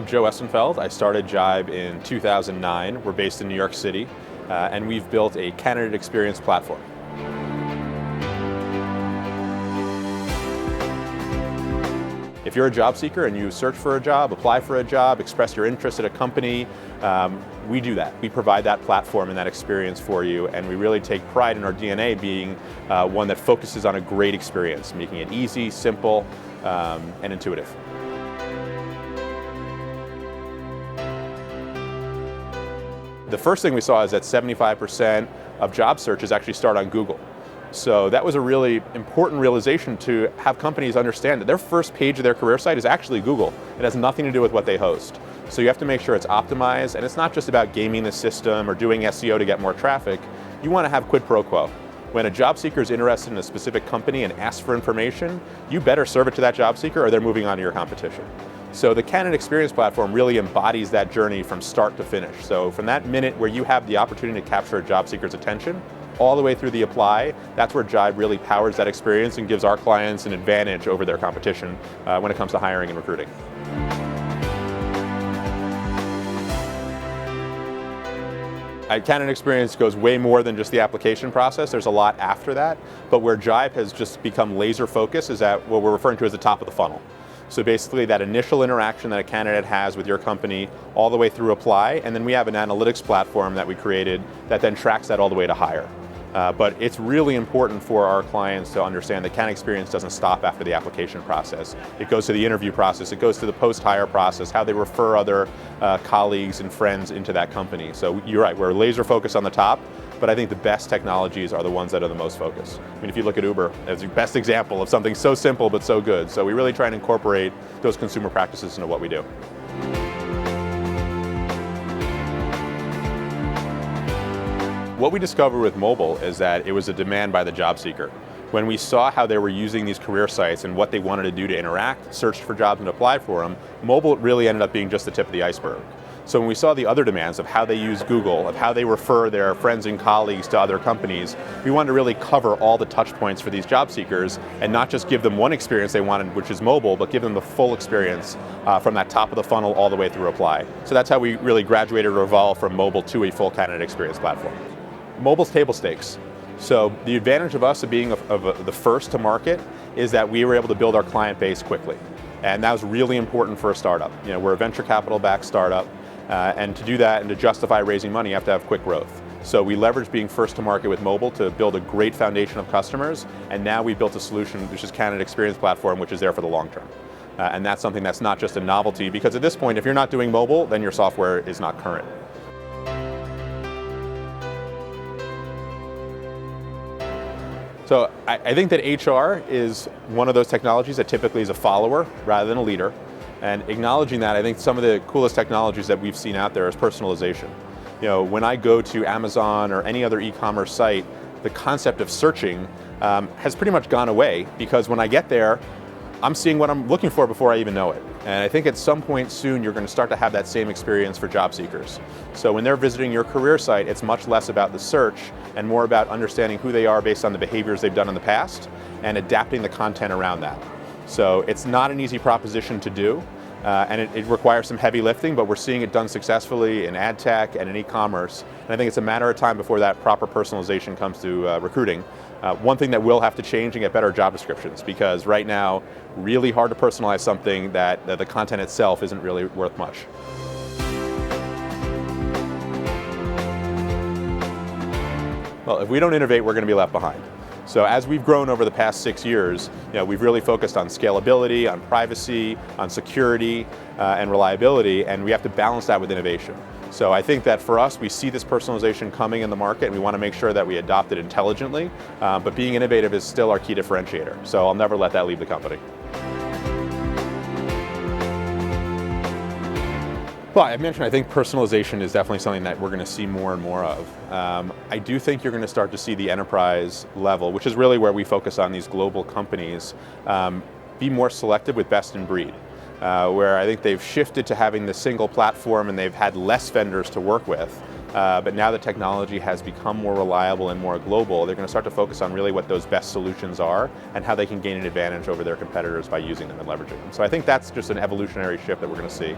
I'm Joe Essenfeld. I started Jibe in 2009. We're based in New York City, and we've built a candidate experience platform. If you're a job seeker and you search for a job, apply for a job, express your interest at a company, we do that. We provide that platform and that experience for you, and we really take pride in our DNA being one that focuses on a great experience, making it easy, simple, and intuitive. The first thing we saw is that 75% of job searches actually start on Google. So that was a really important realization to have companies understand that their first page of their career site is actually Google. It has nothing to do with what they host. So you have to make sure it's optimized, and it's not just about gaming the system or doing SEO to get more traffic. You want to have quid pro quo. When a job seeker is interested in a specific company and asks for information, you better serve it to that job seeker or they're moving on to your competition. So the Candidate Experience Platform really embodies that journey from start to finish. So from that minute where you have the opportunity to capture a job seeker's attention, all the way through the apply, that's where Jibe really powers that experience and gives our clients an advantage over their competition when it comes to hiring and recruiting. Candidate Experience goes way more than just the application process. There's a lot after that, but where Jibe has just become laser focused is at what we're referring to as the top of the funnel. So basically that initial interaction that a candidate has with your company all the way through apply, and then we have an analytics platform that we created that then tracks that all the way to hire. But it's really important for our clients to understand that Candidate Experience doesn't stop after the application process. It goes to the interview process, it goes to the post-hire process, how they refer other colleagues and friends into that company. So you're right, we're laser focused on the top, but I think the best technologies are the ones that are the most focused. I mean, if you look at Uber as the best example of something so simple but so good. So we really try and incorporate those consumer practices into what we do. What we discovered with mobile is that it was a demand by the job seeker. When we saw how they were using these career sites and what they wanted to do to interact, search for jobs and apply for them, mobile really ended up being just the tip of the iceberg. So when we saw the other demands of how they use Google, of how they refer their friends and colleagues to other companies, we wanted to really cover all the touch points for these job seekers and not just give them one experience they wanted, which is mobile, but give them the full experience from that top of the funnel all the way through apply. So that's how we really graduated or evolved from mobile to a full candidate experience platform. Mobile's table stakes. So the advantage of us of being the first to market is that we were able to build our client base quickly. And that was really important for a startup. You know, we're a venture capital backed startup, and to do that and to justify raising money, you have to have quick growth. So we leveraged being first to market with mobile to build a great foundation of customers, and now we built a solution which is Candidate Experience Platform, which is there for the long term. And that's something that's not just a novelty, because at this point, if you're not doing mobile, then your software is not current. So I think that HR is one of those technologies that typically is a follower rather than a leader. And acknowledging that, I think some of the coolest technologies that we've seen out there is personalization. You know, when I go to Amazon or any other e-commerce site, the concept of searching has pretty much gone away, because when I get there, I'm seeing what I'm looking for before I even know it. And I think at some point soon, you're going to start to have that same experience for job seekers. So when they're visiting your career site, it's much less about the search and more about understanding who they are based on the behaviors they've done in the past and adapting the content around that. So it's not an easy proposition to do, and it requires some heavy lifting, but we're seeing it done successfully in ad tech and in e-commerce. And I think it's a matter of time before that proper personalization comes to recruiting. One thing that will have to change and get better job descriptions, because right now, really hard to personalize something that the content itself isn't really worth much. Well, if we don't innovate, we're going to be left behind. So as we've grown over the past 6 years, we've really focused on scalability, on privacy, on security, and reliability, and we have to balance that with innovation. So I think that for us, we see this personalization coming in the market, and we want to make sure that we adopt it intelligently, but being innovative is still our key differentiator. So I'll never let that leave the company. Well, I mentioned I think personalization is definitely something that we're going to see more and more of. I do think you're going to start to see the enterprise level, which is really where we focus on these global companies, be more selective with best in breed. Where I think they've shifted to having the single platform and they've had less vendors to work with. But now the technology has become more reliable and more global, they're going to start to focus on really what those best solutions are and how they can gain an advantage over their competitors by using them and leveraging them. So I think that's just an evolutionary shift that we're going to see.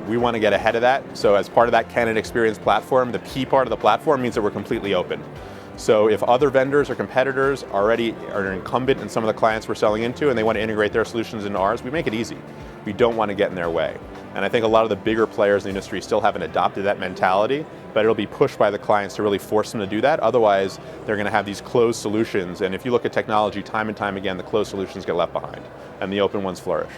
we want to get ahead of that. So as part of that candidate experience platform, the key part of the platform means that we're completely open. So if other vendors or competitors already are incumbent in some of the clients we're selling into and they want to integrate their solutions into ours, we make it easy. We don't want to get in their way. And I think a lot of the bigger players in the industry still haven't adopted that mentality, but it'll be pushed by the clients to really force them to do that. Otherwise, they're going to have these closed solutions. And if you look at technology time and time again, the closed solutions get left behind and the open ones flourish.